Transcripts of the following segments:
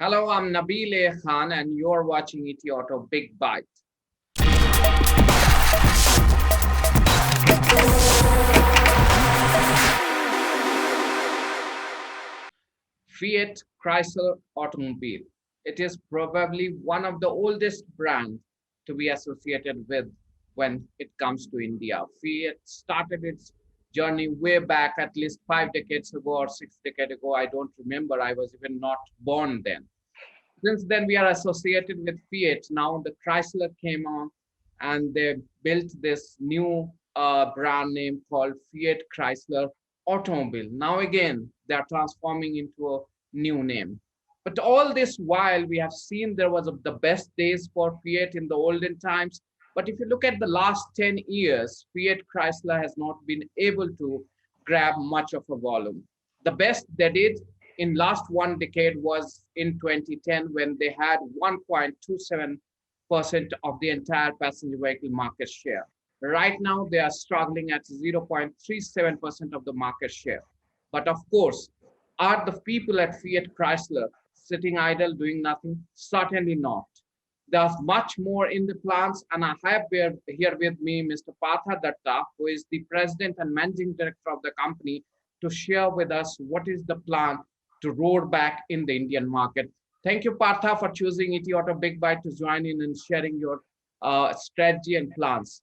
Hello, I'm Nabil A. Khan, and you're watching ETAuto Big Bite. Fiat Chrysler automobile. It is probably one of the oldest brands to be associated with when it comes to India. Fiat started its journey way back at least 5 decades ago or 6 decades ago. I don't remember. I was even not born then. Since then, we are associated with Fiat. Now the Chrysler came on and they built this new brand name called Fiat Chrysler Automobile. Now again, they are transforming into a new name. But all this while, we have seen there was the best days for Fiat in the olden times. But if you look at the last 10 years, Fiat Chrysler has not been able to grab much of a volume. The best they did in last 1 decade was in 2010 when they had 1.27% of the entire passenger vehicle market share. Right now, they are struggling at 0.37% of the market share. But of course, are the people at Fiat Chrysler sitting idle doing nothing? Certainly not. There's much more in the plans, and I have here with me Mr. Partha Datta, who is the president and managing director of the company, to share with us what is the plan to roar back in the Indian market. Thank you, Partha, for choosing ETAuto Big Bite to join in and sharing your strategy and plans.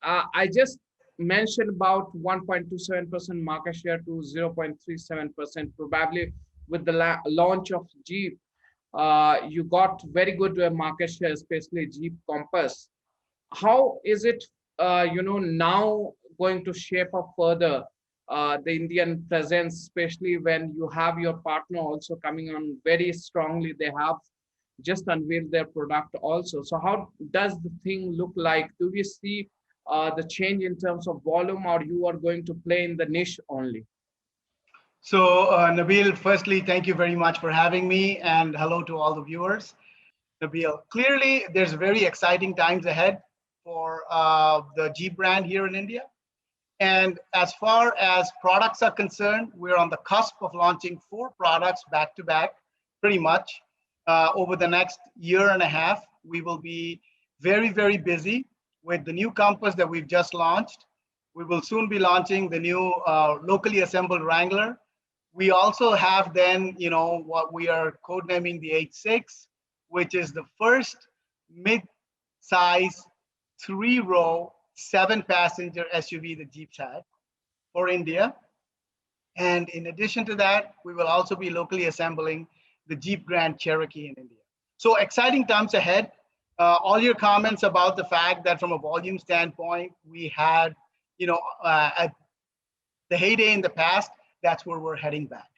I just mentioned about 1.27% market share to 0.37%, probably with the launch of Jeep. You got very good market share, especially Jeep Compass. How is it, now going to shape up further the Indian presence, especially when you have your partner also coming on very strongly? They have just unveiled their product also. So how does the thing look like? Do we see the change in terms of volume, or you are going to play in the niche only? So, Nabil, firstly, thank you very much for having me, and hello to all the viewers. Nabil, clearly, there's very exciting times ahead for the Jeep brand here in India. And as far as products are concerned, we're on the cusp of launching 4 products back to back, pretty much. Over the next year and a half, we will be very, very busy with the new Compass that we've just launched. We will soon be launching the new locally assembled Wrangler. We also have then, what we are codenaming the 8.6, which is the first mid-size 3-row 7-passenger SUV that Jeep's had for India. And in addition to that, we will also be locally assembling the Jeep Grand Cherokee in India. So exciting times ahead. All your comments about the fact that from a volume standpoint, we had, at the heyday in the past, that's where we're heading back.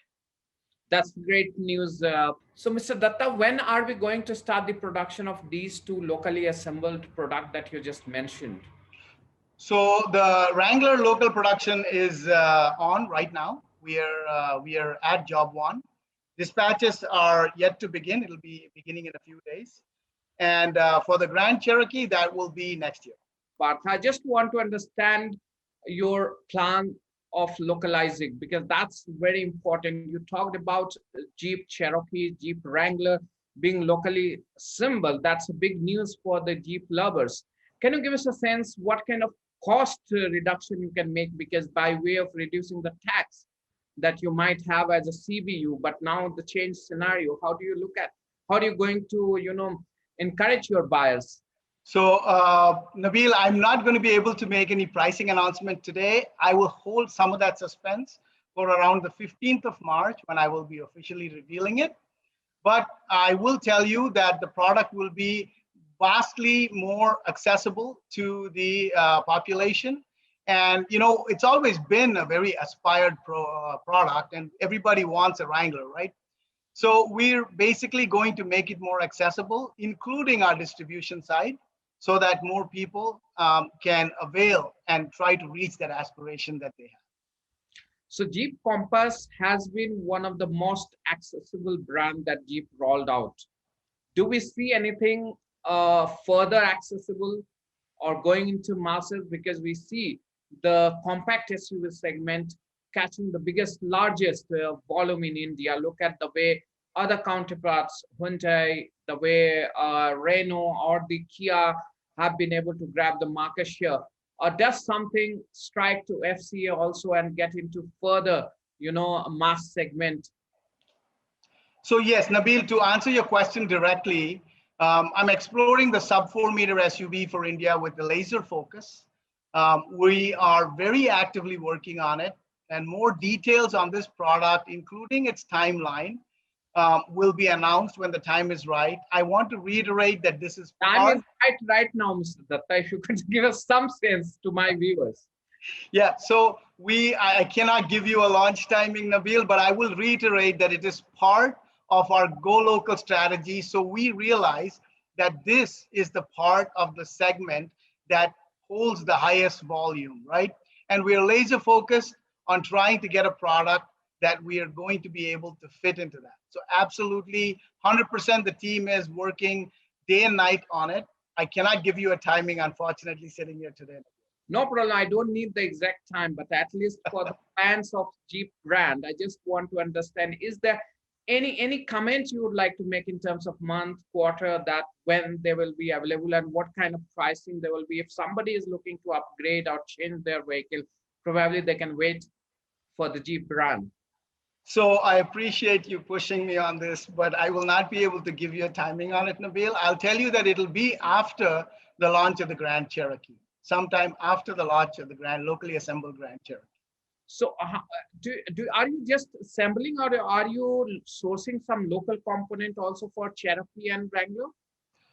That's great news. So, Mr. Datta, when are we going to start the production of these 2 locally assembled products that you just mentioned? So the Wrangler local production is on right now. We are at job 1. Dispatches are yet to begin. It'll be beginning in a few days. And for the Grand Cherokee, that will be next year. But I just want to understand your plan of localizing, because that's very important. You talked about Jeep Cherokee, Jeep Wrangler being locally assembled. That's a big news for the Jeep lovers. Can you give us a sense what kind of cost reduction you can make? Because by way of reducing the tax that you might have as a CBU, but now the change scenario, how do you look at, how are you going to, encourage your buyers? So, Nabil, I'm not going to be able to make any pricing announcement today. I will hold some of that suspense for around the 15th of March when I will be officially revealing it. But I will tell you that the product will be vastly more accessible to the population. And, it's always been a very aspired product, and everybody wants a Wrangler, right? So we're basically going to make it more accessible, including our distribution side, so that more people can avail and try to reach that aspiration that they have. So Jeep Compass has been one of the most accessible brand that Jeep rolled out. Do we see anything further accessible or going into masses? Because we see the compact SUV segment catching the largest volume in India. Look at the way other counterparts, Hyundai, the way Renault or the Kia have been able to grab the market share? Or does something strike to FCA also and get into further, a mass segment? So yes, Nabil, to answer your question directly, I'm exploring the sub-4 meter SUV for India with the laser focus. We are very actively working on it, and more details on this product, including its timeline, will be announced when the time is right. I want to reiterate that this is Time part. is right now, Mr. Datta. If you could give us some sense to my viewers. Yeah, so I cannot give you a launch timing, Nabil, but I will reiterate that it is part of our go local strategy. So we realize that this is the part of the segment that holds the highest volume, right? And we are laser focused on trying to get a product that we are going to be able to fit into that. So absolutely 100% the team is working day and night on it. I cannot give you a timing, unfortunately, sitting here today. No problem. I don't need the exact time, but at least for the fans of Jeep brand, I just want to understand, is there any comment you would like to make in terms of month, quarter, that when they will be available and what kind of pricing there will be? If somebody is looking to upgrade or change their vehicle, probably they can wait for the Jeep brand. So I appreciate you pushing me on this, but I will not be able to give you a timing on it, Nabil. I'll tell you that it'll be after the launch of the Grand Cherokee, sometime after the launch of the locally assembled Grand Cherokee. So are you just assembling, or are you sourcing some local component also for Cherokee and Wrangler?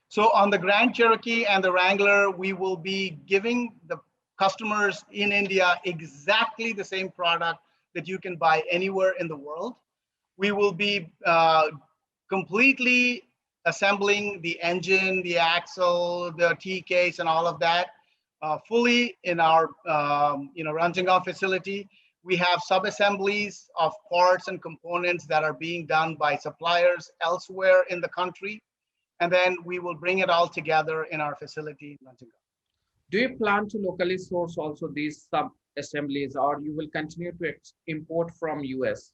So on the Grand Cherokee and the Wrangler, we will be giving the customers in India exactly the same product that you can buy anywhere in the world. We will be completely assembling the engine, the axle, the T case, and all of that fully in our Ranjangaon facility. We have sub-assemblies of parts and components that are being done by suppliers elsewhere in the country. And then we will bring it all together in our facility in Ranjangaon. Do you plan to locally source also these sub-assemblies, or you will continue to import from US?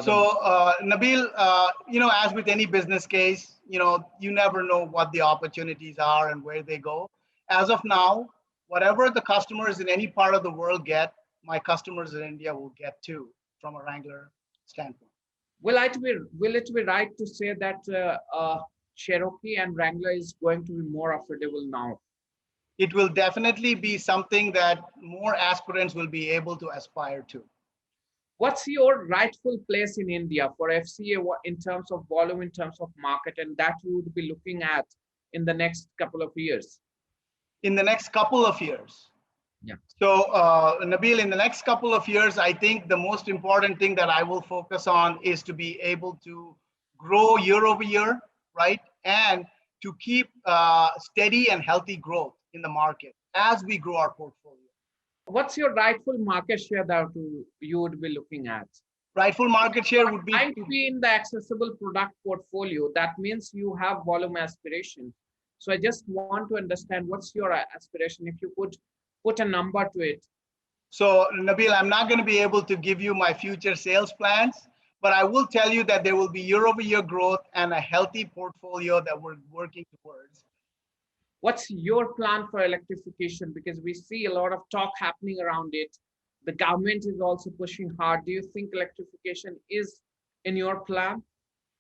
So Nabil, as with any business case, you never know what the opportunities are and where they go. As of now, whatever the customers in any part of the world get, my customers in India will get too, from a Wrangler standpoint. Will it be right to say that Cherokee and Wrangler is going to be more affordable now? It will definitely be something that more aspirants will be able to aspire to. What's your rightful place in India for FCA in terms of volume, in terms of market, and that you would be looking at in the next couple of years? In the next couple of years. Yeah. So Nabil, in the next couple of years, I think the most important thing that I will focus on is to be able to grow year over year, right? And to keep steady and healthy growth in the market as we grow our portfolio. What's your rightful market share that you would be looking at? Rightful market share would be in the accessible product portfolio. That means you have volume aspiration. So I just want to understand, what's your aspiration, if you could put a number to it. So Nabil, I'm not going to be able to give you my future sales plans, but I will tell you that there will be year over year growth and a healthy portfolio that we're working towards. What's your plan for electrification? Because we see a lot of talk happening around it. The government is also pushing hard. Do you think electrification is in your plan?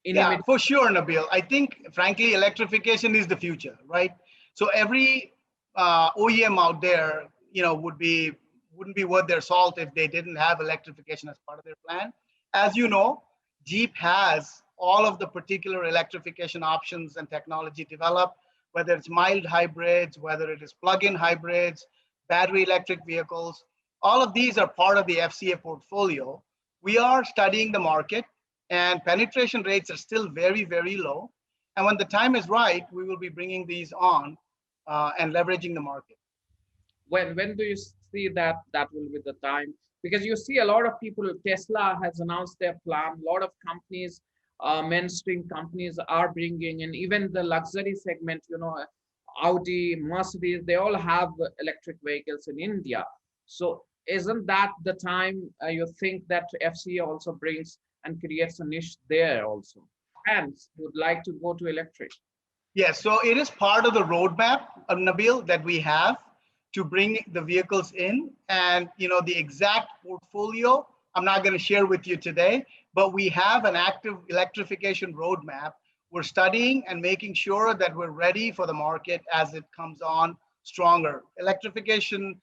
Yeah, for sure, Nabil. I think, frankly, electrification is the future, right? So every OEM out there, wouldn't be worth their salt if they didn't have electrification as part of their plan. As you know, Jeep has all of the particular electrification options and technology developed, whether it's mild hybrids, whether it is plug-in hybrids, battery electric vehicles. All of these are part of the FCA portfolio. We are studying the market, and penetration rates are still very, very low. And when the time is right, we will be bringing these on and leveraging the market. When do you see that will be the time? Because you see a lot of people, Tesla has announced their plan. A lot of companies, mainstream companies are bringing in, even the luxury segment, Audi, Mercedes, they all have electric vehicles in India. So isn't that the time you think that FCA also brings and creates a niche there also? brands would like to go to electric? Yes, so it is part of the roadmap, Nabil, that we have to bring the vehicles in, and the exact portfolio I'm not going to share with you today, but we have an active electrification roadmap. We're studying and making sure that we're ready for the market as it comes on stronger. Electrification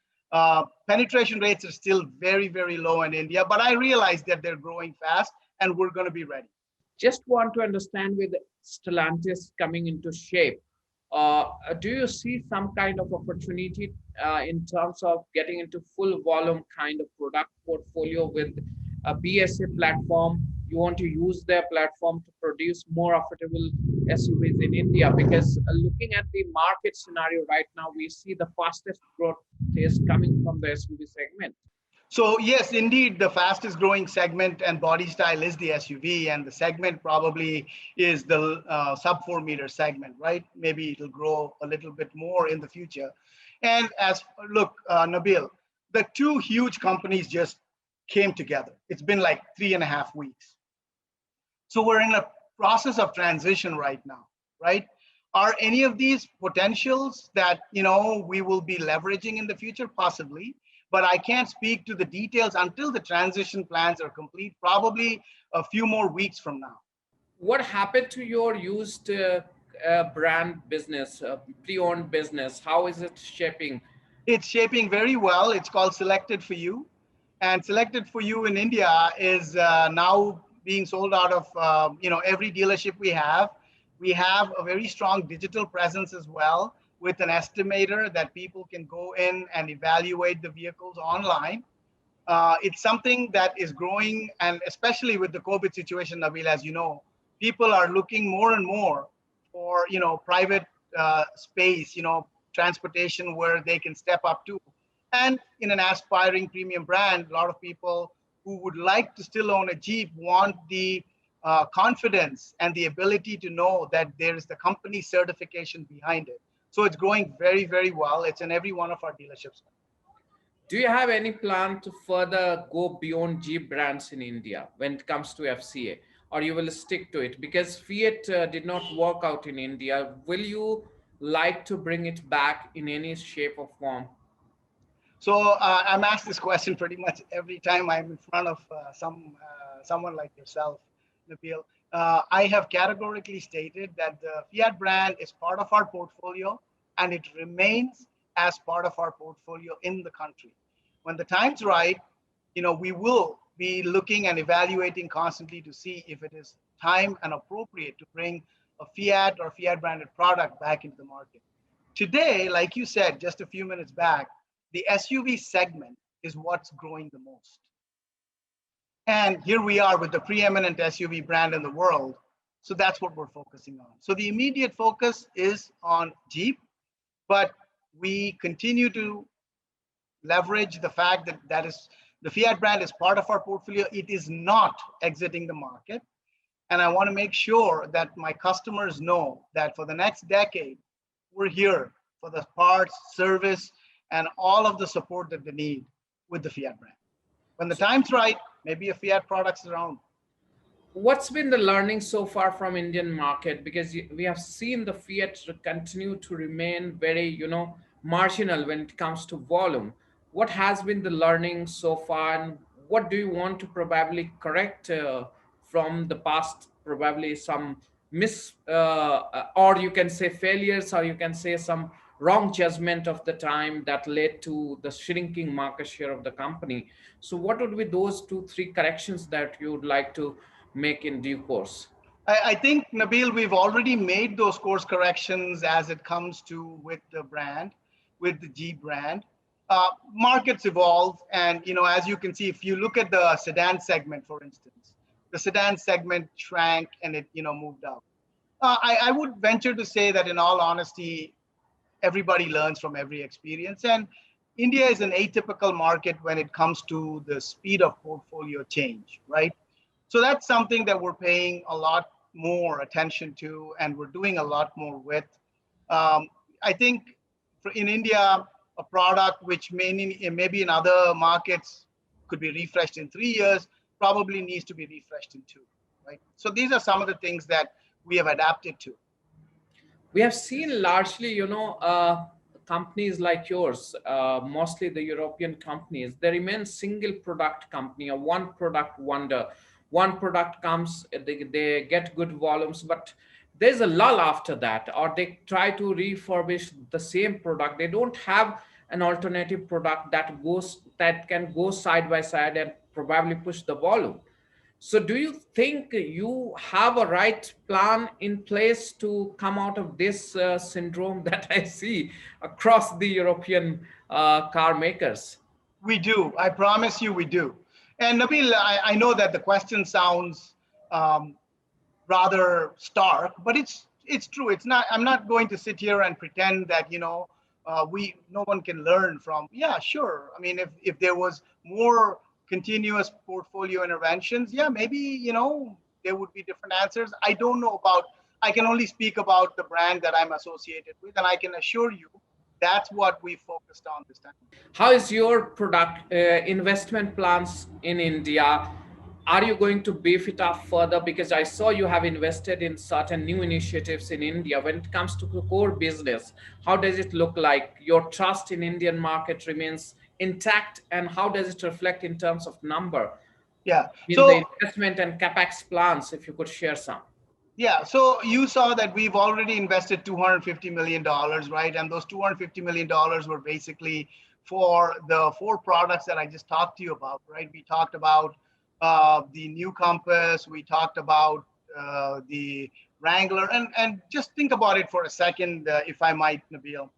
penetration rates are still very, very low in India, but I realize that they're growing fast and we're going to be ready. Just want to understand with Stellantis coming into shape, do you see some kind of opportunity in terms of getting into full volume kind of product portfolio with a BSA platform? You want to use their platform to produce more affordable SUVs in India? Because looking at the market scenario right now, we see the fastest growth is coming from the SUV segment. So yes, indeed, the fastest growing segment and body style is the SUV, and the segment probably is the sub 4 meter segment, right? Maybe it'll grow a little bit more in the future. And as look, Nabil, the two huge companies just came together. It's been like 3.5 weeks. So we're in a process of transition right now, right? Are any of these potentials that we will be leveraging in the future? Possibly, but I can't speak to the details until the transition plans are complete, probably a few more weeks from now. What happened to your used brand business, pre-owned business? How is it shaping? It's shaping very well. It's called Selected for You, and Selected for You in India is now being sold out of every dealership we have. We have a very strong digital presence as well, with an estimator that people can go in and evaluate the vehicles online. It's something that is growing, and especially with the COVID situation, Nabil, as you know, people are looking more and more for private space, transportation where they can step up to. And in an aspiring premium brand, a lot of people who would like to still own a Jeep want the confidence and the ability to know that there is the company certification behind it. So it's growing very, very well. It's in every one of our dealerships. Do you have any plan to further go beyond Jeep brands in India when it comes to FCA, or you will stick to it? Because Fiat did not work out in India. Will you like to bring it back in any shape or form? So I'm asked this question pretty much every time I'm in front of someone like yourself, Nabil. I have categorically stated that the Fiat brand is part of our portfolio, and it remains as part of our portfolio in the country. When the time's right, we will be looking and evaluating constantly to see if it is time and appropriate to bring a Fiat or Fiat branded product back into the market. Today, like you said just a few minutes back, the SUV segment is what's growing the most. And here we are with the preeminent SUV brand in the world. So that's what we're focusing on. So the immediate focus is on Jeep, but we continue to leverage the fact that the Fiat brand is part of our portfolio. It is not exiting the market. And I want to make sure that my customers know that for the next decade, we're here for the parts, service, and all of the support that they need with the Fiat brand. When the time's right, maybe a Fiat product's around. What's been the learning so far from Indian market? Because we have seen the Fiat continue to remain very, marginal when it comes to volume. What has been the learning so far, and what do you want to probably correct from the past? Probably some or you can say failures, or you can say some wrong judgment of the time that led to the shrinking market share of the company. So what would be those 2, 3 corrections that you would like to make in due course? I think, Nabil, we've already made those course corrections as it comes to with the brand, with the Jeep brand. Markets evolve, and as you can see, if you look at the sedan segment, for instance, the sedan segment shrank and it moved up. I would venture to say that, in all honesty, everybody learns from every experience, and India is an atypical market when it comes to the speed of portfolio change, right? So that's something that we're paying a lot more attention to, and we're doing a lot more with. I think in India, a product which maybe in other markets could be refreshed in 3 years probably needs to be refreshed in 2. right? So these are some of the things that we have adapted to. We have seen largely, companies like yours, mostly the European companies, they remain single product company, a one product wonder. One product comes, they get good volumes, but there's a lull after that, or they try to refurbish the same product. They don't have an alternative product that can go side by side and probably push the volume. So, do you think you have a right plan in place to come out of this syndrome that I see across the European car makers? We do. I promise you, we do. And Nabil, I know that the question sounds um, rather stark, but it's true. It's not. I'm not going to sit here and pretend that we no one can learn from. Yeah, sure. I mean, if there was more continuous portfolio interventions, yeah, maybe there would be different answers. I don't know about. I can only speak about the brand that I'm associated with, and I can assure you that's what we focused on this time. How is your product investment plans in India? Are you going to beef it up further? Because I saw you have invested in certain new initiatives in India. When it comes to the core business, how does it look like? Your trust in Indian market remains intact, and how does it reflect in terms of number Yeah. in the So investment and capex plans? If you could share some. yeah, so you saw that we've already invested $250 million, right? And those $250 million were basically for the four products that I just talked to you about, right? We talked about the new Compass, we talked about the Wrangler, and just think about it for a second, if I might, Nabil.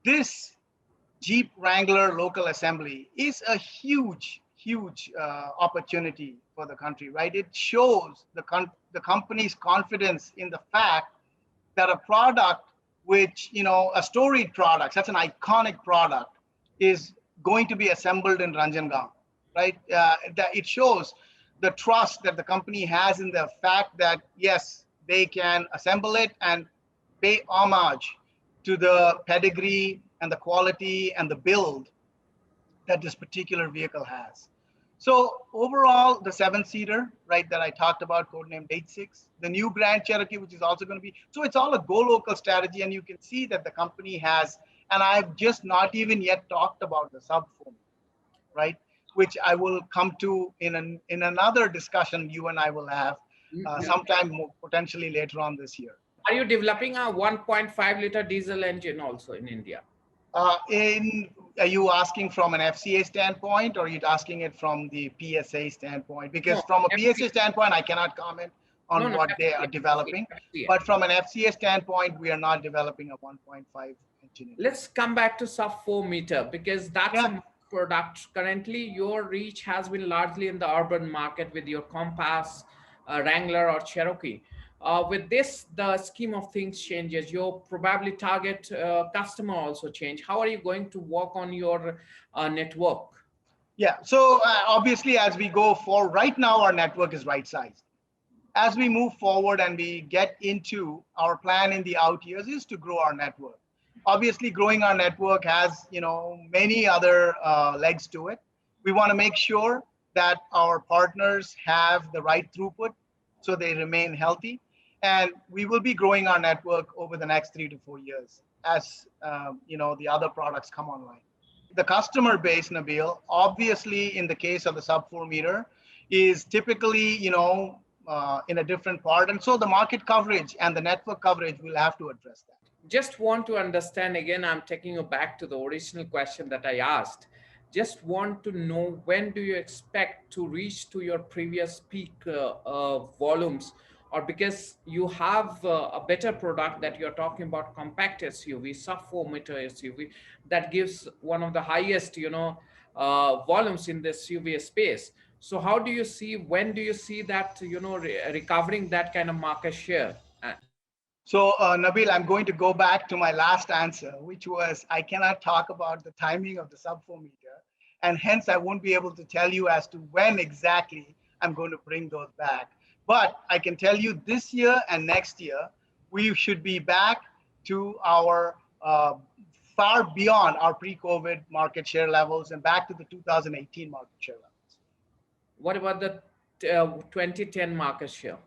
This Jeep Wrangler local assembly is a huge opportunity for the country, right? It shows the company's confidence in the fact that a product which, a storied product, such an iconic product, is going to be assembled in Ranjangaon, right? That it shows the trust that the company has in the fact that, yes, they can assemble it and pay homage to the pedigree and the quality and the build that this particular vehicle has. So overall, the seven-seater, right, that I talked about, codenamed 86, the new Grand Cherokee, which is also going to be, so it's all a go local strategy, and you can see that the company has, and I've just not even yet talked about the Sub-4, right, which I will come to in another discussion you and I will have sometime more, potentially later on this year. Are you developing a 1.5 liter diesel engine also in India? Are you asking from an FCA standpoint, or are you asking it from the PSA standpoint? Because No, from a PSA FCA. standpoint, I cannot comment on No, no, what they are FCA, developing. FCA. But from an FCA standpoint, we are not developing a 1.5 engine. Let's come back to sub 4 meter, because that's Yeah. a product. Currently, your reach has been largely in the urban market with your Compass, Wrangler, or Cherokee. With this, the scheme of things changes. Your probably target customer also change. How are you going to work on your network? Yeah. So obviously, as we go forward, right now our network is right sized. As we move forward and we get into our plan in the out years is to grow our network. Obviously, growing our network has many other legs to it. We want to make sure that our partners have the right throughput so they remain healthy, and we will be growing our network over the next 3 to 4 years as the other products come online. The customer base, Nabil, obviously in the case of the sub 4 meter, is typically in a different part, and so the market coverage and the network coverage will have to address that. Just want to understand again, I'm taking you back to the original question that I asked. Just want to know, when do you expect to reach to your previous peak volumes, or because you have a better product that you're talking about, compact SUV, sub 4 meter SUV, that gives one of the highest volumes in the SUV space. So how do you see, when do you see that recovering that kind of market share? So, Nabil, I'm going to go back to my last answer, which was I cannot talk about the timing of the sub 4 meter, and hence I won't be able to tell you as to when exactly I'm going to bring those back. But I can tell you this year and next year, we should be back to our far beyond our pre-COVID market share levels and back to the 2018 market share levels. What about the 2010 market share?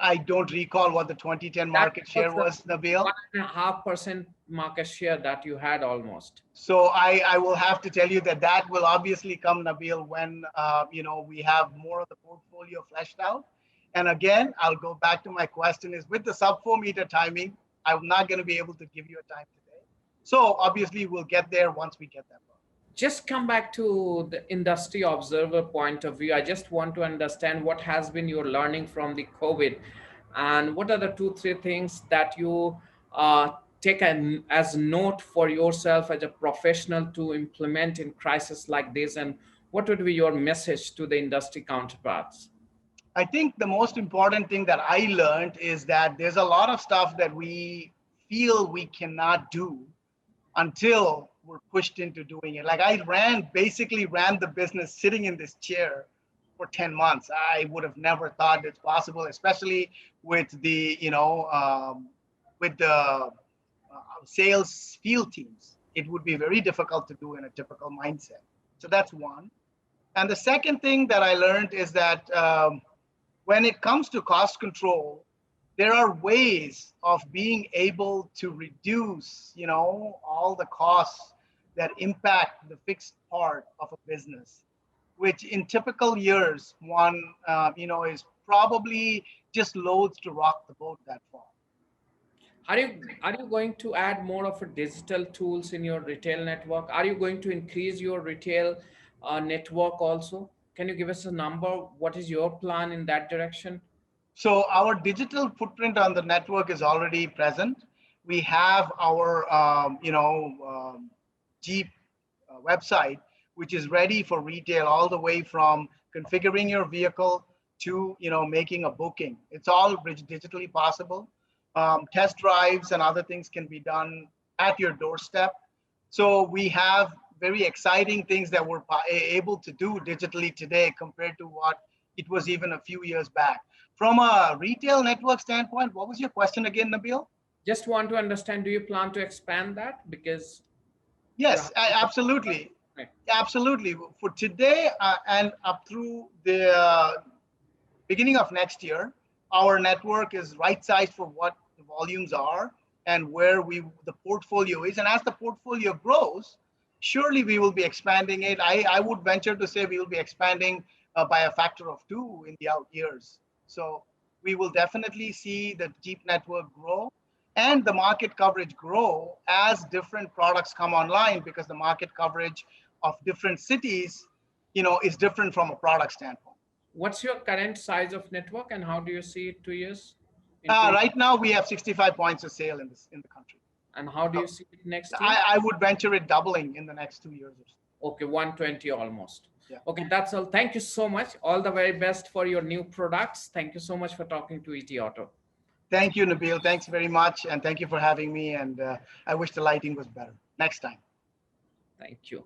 I don't recall what the 2010 That market was share was, Nabil. 1.5% market share that you had almost. So I will have to tell you that will obviously come, Nabil, when we have more of the portfolio fleshed out. And again, I'll go back to my question is with the sub-4 meter timing, I'm not going to be able to give you a time today. So obviously we'll get there once we get that far. Just come back to the industry observer point of view. I just want to understand what has been your learning from the COVID, and what are the 2, 3 things that you take as note for yourself as a professional to implement in crisis like this, and what would be your message to the industry counterparts? I think the most important thing that I learned is that there's a lot of stuff that we feel we cannot do until we're pushed into doing it. Like basically ran the business sitting in this chair for 10 months. I would have never thought it's possible, especially with the, with the sales field teams. It would be very difficult to do in a typical mindset. So that's one. And the second thing that I learned is that when it comes to cost control, there are ways of being able to reduce, all the costs that impact the fixed part of a business, which in typical years, one, is probably just loath to rock the boat that far. Are you going to add more of a digital tools in your retail network? Are you going to increase your retail network also? Can you give us a number? What is your plan in that direction? So our digital footprint on the network is already present. We have our, Jeep website, which is ready for retail all the way from configuring your vehicle to, making a booking. It's all digitally possible. Test drives and other things can be done at your doorstep. So we have very exciting things that we're able to do digitally today compared to what it was even a few years back. From a retail network standpoint, what was your question again, Nabil? Just want to understand, do you plan to expand that? Because yes, absolutely. Right. Absolutely. For today and up through the beginning of next year, our network is right sized for what the volumes are and where the portfolio is. And as the portfolio grows, surely we will be expanding it. I would venture to say we will be expanding by a factor of 2 in the out years. So we will definitely see the Jeep network grow and the market coverage grow as different products come online, because the market coverage of different cities, is different from a product standpoint. What's your current size of network, and how do you see it 2 years? Right now, we have 65 points of sale in the country. And how do you see it next year? I would venture it doubling in the next 2 years or so. Okay, 120 almost. Yeah. Okay, that's all. Thank you so much. All the very best for your new products. Thank you so much for talking to ETAuto. Thank you, Nabil. Thanks very much. And thank you for having me. And I wish the lighting was better next time. Thank you.